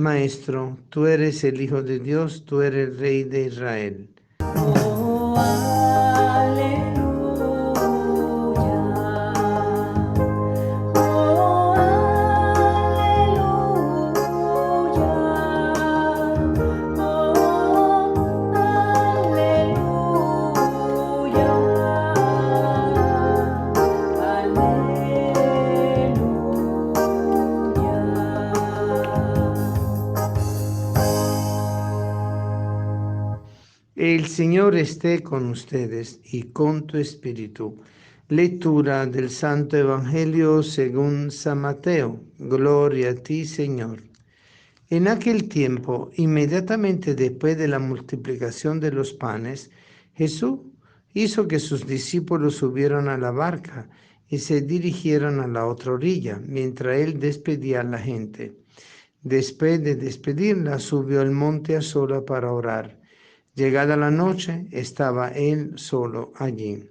Maestro, tú eres el Hijo de Dios, tú eres el Rey de Israel. Oh, aleluya. Oh, aleluya. Oh, El Señor esté con ustedes y con tu espíritu. Lectura del Santo Evangelio según San Mateo. Gloria a ti, Señor. En aquel tiempo, inmediatamente después de la multiplicación de los panes, Jesús hizo que sus discípulos subieran a la barca y se dirigieran a la otra orilla, mientras él despedía a la gente. Después de despedirla, subió al monte a sola para orar. Llegada la noche, estaba él solo allí.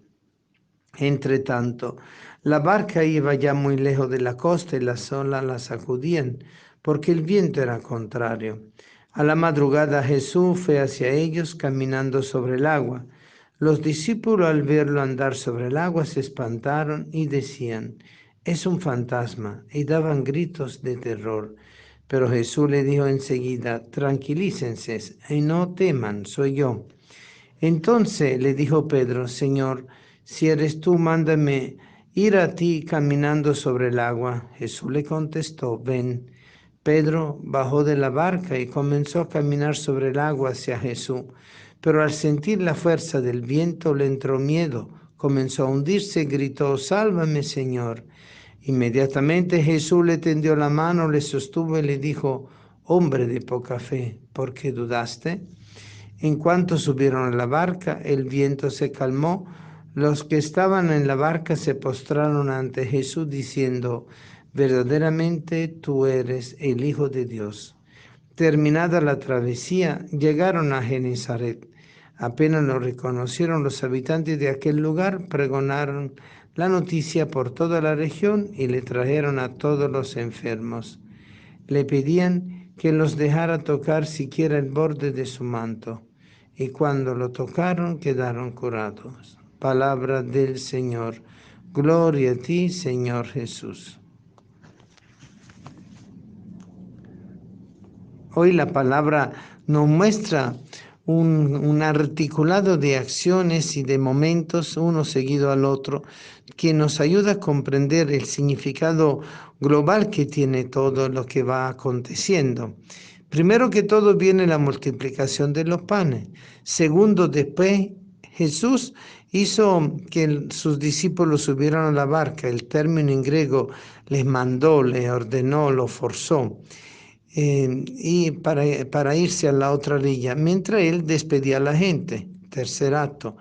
Entretanto, la barca iba ya muy lejos de la costa y las olas la sacudían, porque el viento era contrario. A la madrugada Jesús fue hacia ellos caminando sobre el agua. Los discípulos al verlo andar sobre el agua se espantaron y decían, es un fantasma, y daban gritos de terror. Pero Jesús le dijo enseguida, tranquilícense y no teman, soy yo. Entonces le dijo Pedro, Señor, si eres tú, mándame ir a ti caminando sobre el agua. Jesús le contestó, ven. Pedro bajó de la barca y comenzó a caminar sobre el agua hacia Jesús, pero al sentir la fuerza del viento le entró miedo, comenzó a hundirse y gritó, sálvame, Señor. Inmediatamente Jesús le tendió la mano, le sostuvo y le dijo, hombre de poca fe, ¿por qué dudaste? En cuanto subieron a la barca, el viento se calmó. Los que estaban en la barca se postraron ante Jesús diciendo, verdaderamente tú eres el Hijo de Dios. Terminada la travesía, llegaron a Genezaret. Apenas lo reconocieron los habitantes de aquel lugar, pregonaron la noticia por toda la región y le trajeron a todos los enfermos. Le pedían que los dejara tocar siquiera el borde de su manto, y cuando lo tocaron quedaron curados. Palabra del Señor. Gloria a ti, Señor Jesús. Hoy la palabra nos muestra un articulado de acciones y de momentos, uno seguido al otro, que nos ayuda a comprender el significado global que tiene todo lo que va aconteciendo. Primero que todo viene la multiplicación de los panes. Segundo, después Jesús hizo que sus discípulos subieran a la barca. El término en griego les mandó, les ordenó, lo forzó. Y para irse a la otra orilla, mientras él despedía a la gente. Tercer acto.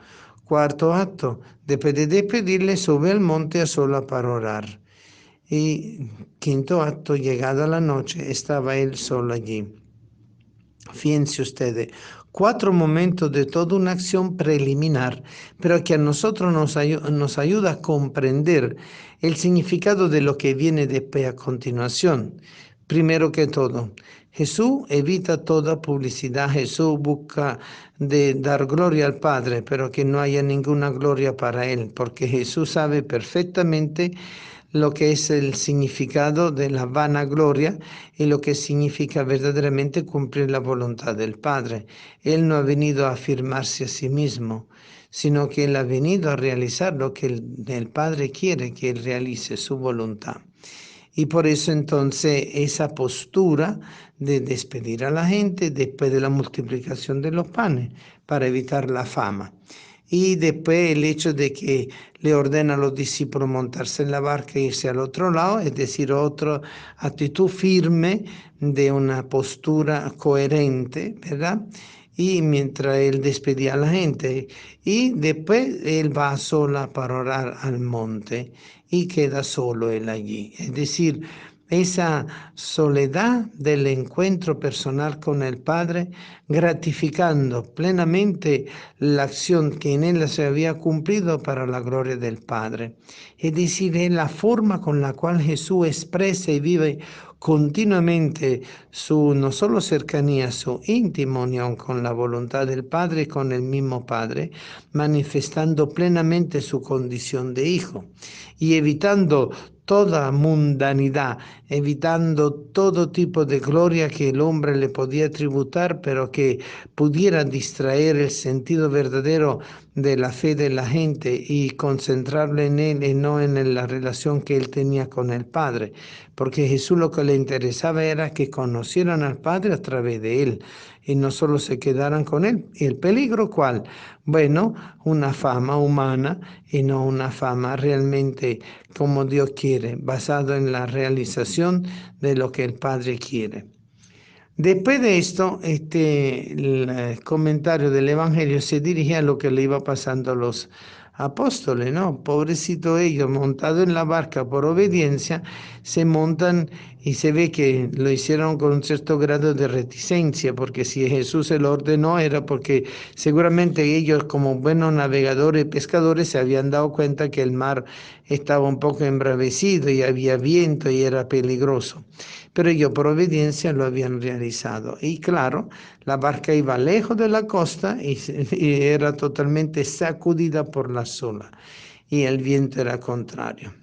Cuarto acto, después de despedirle, sube al monte a sola para orar. Y quinto acto, llegada la noche, estaba él solo allí. Fíjense ustedes, 4 momentos de toda una acción preliminar, pero que a nosotros nos ayuda a comprender el significado de lo que viene después a continuación. Primero que todo, Jesús evita toda publicidad, Jesús busca de dar gloria al Padre, pero que no haya ninguna gloria para Él, porque Jesús sabe perfectamente lo que es el significado de la vanagloria y lo que significa verdaderamente cumplir la voluntad del Padre. Él no ha venido a afirmarse a sí mismo, sino que Él ha venido a realizar lo que el Padre quiere que Él realice, su voluntad. Y por eso entonces esa postura de despedir a la gente después de la multiplicación de los panes para evitar la fama. Y después el hecho de que le ordena a los discípulos montarse en la barca e irse al otro lado, es decir, otra actitud firme de una postura coherente, ¿verdad? Y mientras él despedía a la gente, y después él va sola para orar al monte y queda solo él allí. Es decir, esa soledad del encuentro personal con el Padre, gratificando plenamente la acción que en él se había cumplido para la gloria del Padre. Es decir, es la forma con la cual Jesús expresa y vive continuamente su no solo cercanía, su íntima unión con la voluntad del Padre y con el mismo Padre, manifestando plenamente su condición de hijo y evitando toda mundanidad, evitando todo tipo de gloria que el hombre le podía tributar, pero que pudiera distraer el sentido verdadero de la fe de la gente y concentrarlo en él y no en la relación que él tenía con el Padre. Porque Jesús lo que le interesaba era que conocieran al Padre a través de él y no solo se quedaran con él. ¿Y el peligro cuál? Bueno, una fama humana y no una fama realmente como Dios quiere, basado en la realización de lo que el Padre quiere. Después de esto, el comentario del Evangelio se dirige a lo que le iba pasando a los apóstoles, ¿no? Pobrecito ellos, montados en la barca por obediencia, se montan y se ve que lo hicieron con un cierto grado de reticencia, porque si Jesús se lo ordenó era porque seguramente ellos como buenos navegadores y pescadores se habían dado cuenta que el mar estaba un poco embravecido y había viento y era peligroso. Pero ellos por obediencia lo habían realizado. Y claro, la barca iba lejos de la costa y era totalmente sacudida por la ola y el viento era contrario.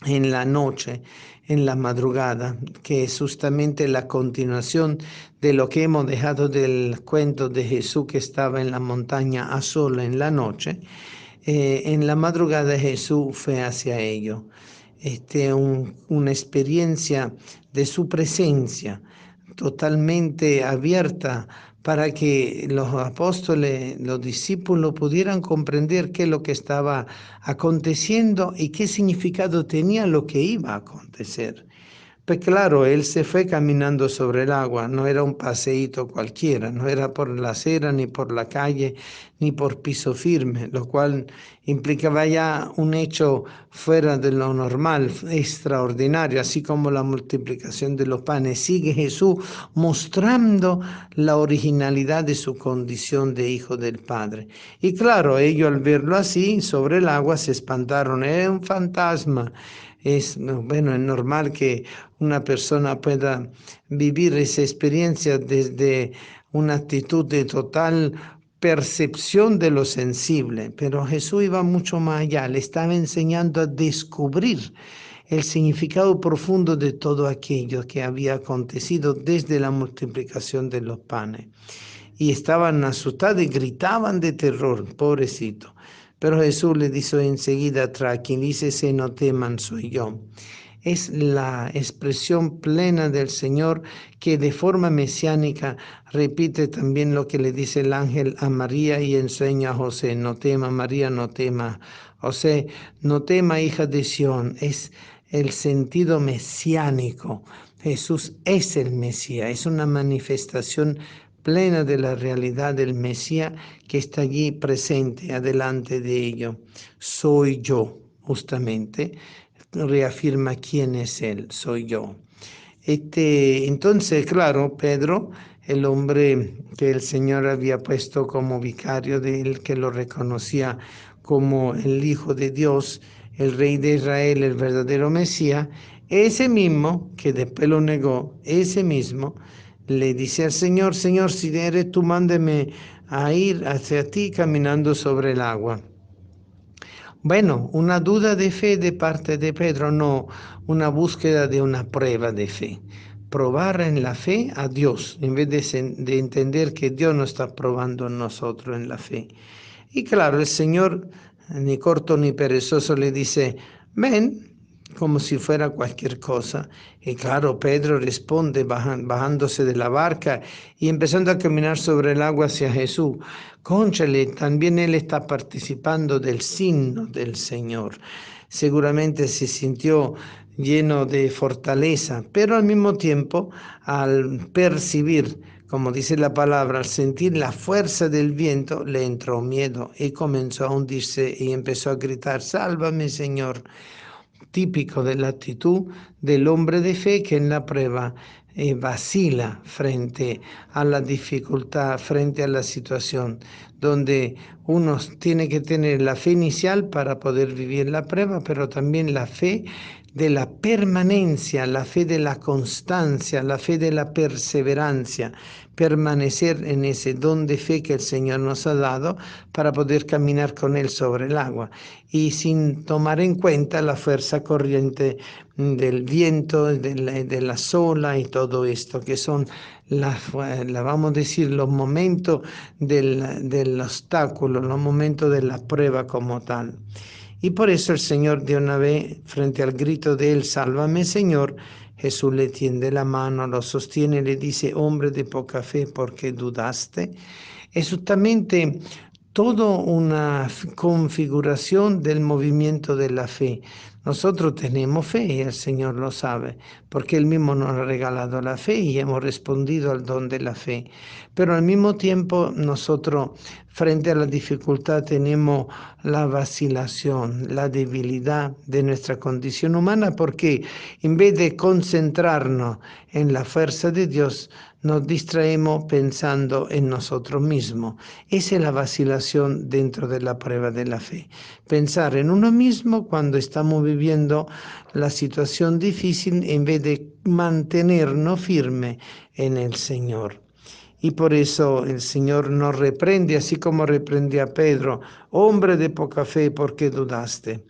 En la noche, en la madrugada, que es justamente la continuación de lo que hemos dejado del cuento de Jesús que estaba en la montaña a sola en la noche, en la madrugada Jesús fue hacia ellos. Una experiencia de su presencia totalmente abierta para que los apóstoles, los discípulos pudieran comprender qué es lo que estaba aconteciendo y qué significado tenía lo que iba a acontecer. Pues claro, él se fue caminando sobre el agua, no era un paseíto cualquiera, no era por la acera, ni por la calle, ni por piso firme, lo cual implicaba ya un hecho fuera de lo normal, extraordinario, así como la multiplicación de los panes. Sigue Jesús mostrando la originalidad de su condición de hijo del Padre. Y claro, ellos al verlo así, sobre el agua, se espantaron, era un fantasma. Es normal que una persona pueda vivir esa experiencia desde una actitud de total percepción de lo sensible, pero Jesús iba mucho más allá, le estaba enseñando a descubrir el significado profundo de todo aquello que había acontecido desde la multiplicación de los panes. Y estaban asustados y gritaban de terror, pobrecito. Pero Jesús le dijo enseguida, tranquilícese, no teman, soy yo. Es la expresión plena del Señor que de forma mesiánica repite también lo que le dice el ángel a María y enseña a José, no tema María, no tema José, no tema hija de Sión, es el sentido mesiánico. Jesús es el Mesías, es una manifestación plena de la realidad del Mesías que está allí presente, adelante de ello. Soy yo, justamente, reafirma quién es Él, soy yo. Entonces, claro, Pedro, el hombre que el Señor había puesto como vicario de él, que lo reconocía como el Hijo de Dios, el Rey de Israel, el verdadero Mesías, ese mismo que después lo negó, ese mismo, le dice al Señor, Señor, si eres tú, mándeme a ir hacia ti caminando sobre el agua. Bueno, una duda de fe de parte de Pedro, no una búsqueda de una prueba de fe. Probar en la fe a Dios, en vez de entender que Dios nos está probando en nosotros en la fe. Y claro, el Señor, ni corto ni perezoso, le dice, ven, como si fuera cualquier cosa. Y claro, Pedro responde bajándose de la barca y empezando a caminar sobre el agua hacia Jesús. Cónchale, también él está participando del signo del Señor. Seguramente se sintió lleno de fortaleza, pero al mismo tiempo, al percibir, como dice la palabra, al sentir la fuerza del viento, le entró miedo y comenzó a hundirse y empezó a gritar, sálvame, Señor. típico de la actitud del hombre de fe que en la prueba vacila frente a la dificultad, frente a la situación, donde uno tiene que tener la fe inicial para poder vivir la prueba, pero también la fe de la permanencia, la fe de la constancia, la fe de la perseverancia, permanecer en ese don de fe que el Señor nos ha dado para poder caminar con Él sobre el agua y sin tomar en cuenta la fuerza corriente del viento, de la ola y todo esto, que son vamos a decir, los momentos del obstáculo, los momentos de la prueba como tal. Y por eso el Señor de una vez, frente al grito de él, sálvame Señor, Jesús le tiende la mano, lo sostiene y le dice, hombre de poca fe, ¿por qué dudaste? Es justamente toda una configuración del movimiento de la fe. Nosotros tenemos fe y el Señor lo sabe, porque Él mismo nos ha regalado la fe y hemos respondido al don de la fe. Pero al mismo tiempo nosotros frente a la dificultad tenemos la vacilación, la debilidad de nuestra condición humana, porque en vez de concentrarnos en la fuerza de Dios, nos distraemos pensando en nosotros mismos. Esa es la vacilación dentro de la prueba de la fe. Pensar en uno mismo cuando estamos viviendo la situación difícil en vez de mantenernos firme en el Señor. Y por eso el Señor nos reprende, así como reprende a Pedro, hombre de poca fe, ¿por qué dudaste?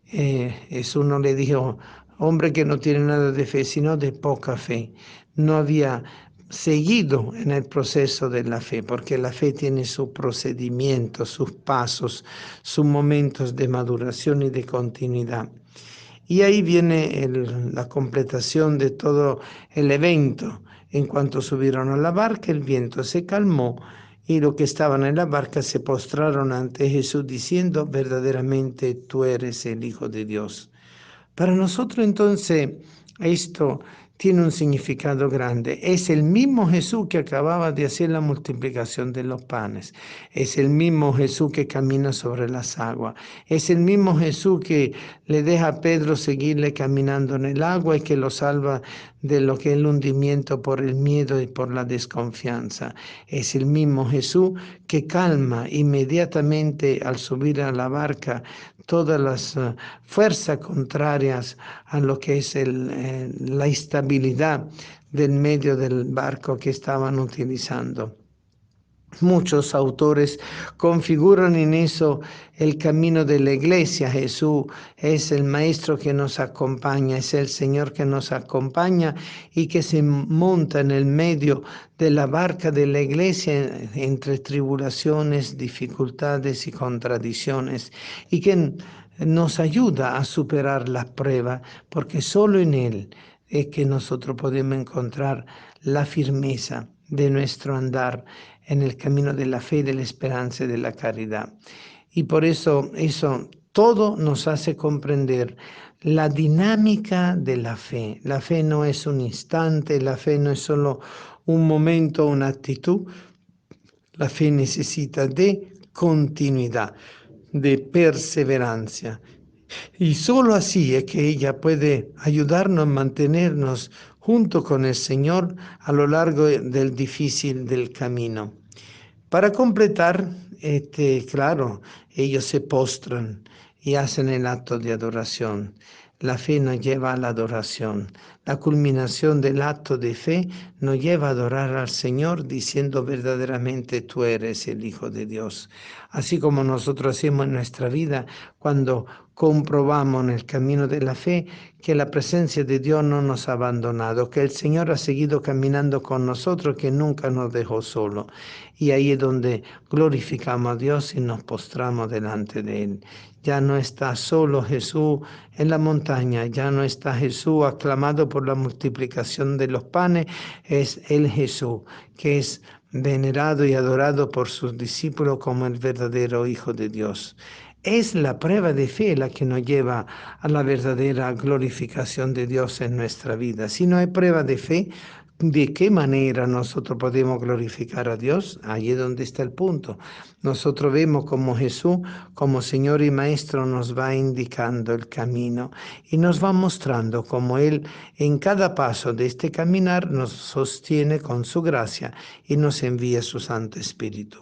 Jesús no le dijo, hombre que no tiene nada de fe, sino de poca fe. No había seguido en el proceso de la fe, porque la fe tiene su procedimiento, sus pasos, sus momentos de maduración y de continuidad. Y ahí viene la completación de todo el evento. En cuanto subieron a la barca, el viento se calmó y los que estaban en la barca se postraron ante Jesús diciendo, verdaderamente tú eres el Hijo de Dios. Para nosotros entonces esto tiene un significado grande. Es el mismo Jesús que acababa de hacer la multiplicación de los panes. Es el mismo Jesús que camina sobre las aguas. Es el mismo Jesús que le deja a Pedro seguirle caminando en el agua y que lo salva de lo que es el hundimiento por el miedo y por la desconfianza. Es el mismo Jesús que calma inmediatamente al subir a la barca todas las fuerzas contrarias a lo que es la estabilidad del medio del barco que estaban utilizando. Muchos autores configuran en eso el camino de la iglesia. Jesús es el Maestro que nos acompaña, es el Señor que nos acompaña y que se monta en el medio de la barca de la iglesia entre tribulaciones, dificultades y contradicciones y que nos ayuda a superar las pruebas, porque solo en Él es que nosotros podemos encontrar la firmeza de nuestro andar en el camino de la fe, de la esperanza y de la caridad. Y por eso todo nos hace comprender la dinámica de la fe. La fe no es un instante, la fe no es solo un momento, una actitud. La fe necesita de continuidad, de perseverancia. Y solo así es que ella puede ayudarnos a mantenernos junto con el Señor a lo largo del difícil del camino. Para completar, claro, ellos se postran y hacen el acto de adoración. La fe nos lleva a la adoración. La culminación del acto de fe nos lleva a adorar al Señor diciendo verdaderamente tú eres el Hijo de Dios. Así como nosotros hacemos en nuestra vida cuando comprobamos en el camino de la fe que la presencia de Dios no nos ha abandonado, que el Señor ha seguido caminando con nosotros, que nunca nos dejó solo. Y ahí es donde glorificamos a Dios y nos postramos delante de Él. Ya no está solo Jesús en la montaña, ya no está Jesús aclamado por la multiplicación de los panes, es el Jesús que es venerado y adorado por sus discípulos como el verdadero Hijo de Dios. Es la prueba de fe la que nos lleva a la verdadera glorificación de Dios en nuestra vida. Si no hay prueba de fe, ¿De qué manera nosotros podemos glorificar a Dios? Ahí es donde está el punto. Nosotros vemos como Jesús, como Señor y Maestro, nos va indicando el camino y nos va mostrando cómo Él en cada paso de este caminar nos sostiene con su gracia y nos envía su Santo Espíritu.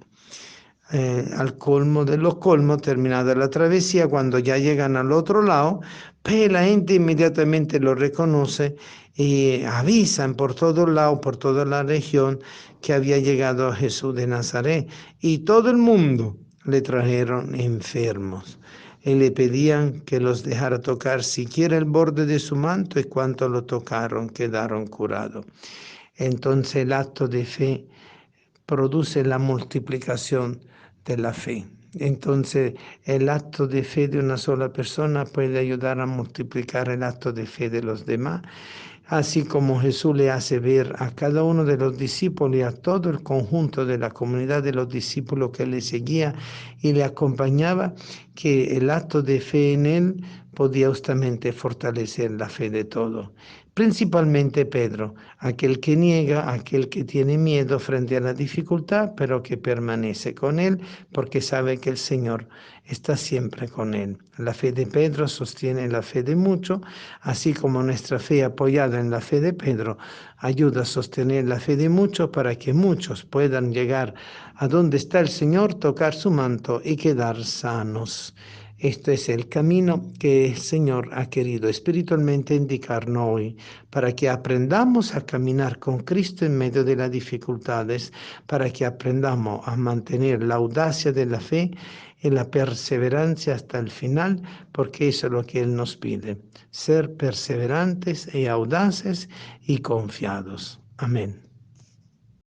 Al colmo de los colmos, terminada la travesía, cuando ya llegan al otro lado, pues la gente inmediatamente lo reconoce y avisan por todos lados, por toda la región, que había llegado Jesús de Nazaret. Y todo el mundo le trajeron enfermos. Y le pedían que los dejara tocar siquiera el borde de su manto, y cuanto lo tocaron quedaron curados. Entonces el acto de fe produce la multiplicación de la fe. Entonces, el acto de fe de una sola persona puede ayudar a multiplicar el acto de fe de los demás, así como Jesús le hace ver a cada uno de los discípulos y a todo el conjunto de la comunidad de los discípulos que le seguía y le acompañaba, que el acto de fe en él podía justamente fortalecer la fe de todos. Principalmente Pedro, aquel que niega, aquel que tiene miedo frente a la dificultad, pero que permanece con él porque sabe que el Señor está siempre con él. La fe de Pedro sostiene la fe de muchos, así como nuestra fe apoyada en la fe de Pedro ayuda a sostener la fe de muchos para que muchos puedan llegar a donde está el Señor, tocar su manto y quedar sanos. Este es el camino que el Señor ha querido espiritualmente indicarnos hoy, para que aprendamos a caminar con Cristo en medio de las dificultades, para que aprendamos a mantener la audacia de la fe y la perseverancia hasta el final, porque eso es lo que Él nos pide, ser perseverantes y audaces y confiados. Amén.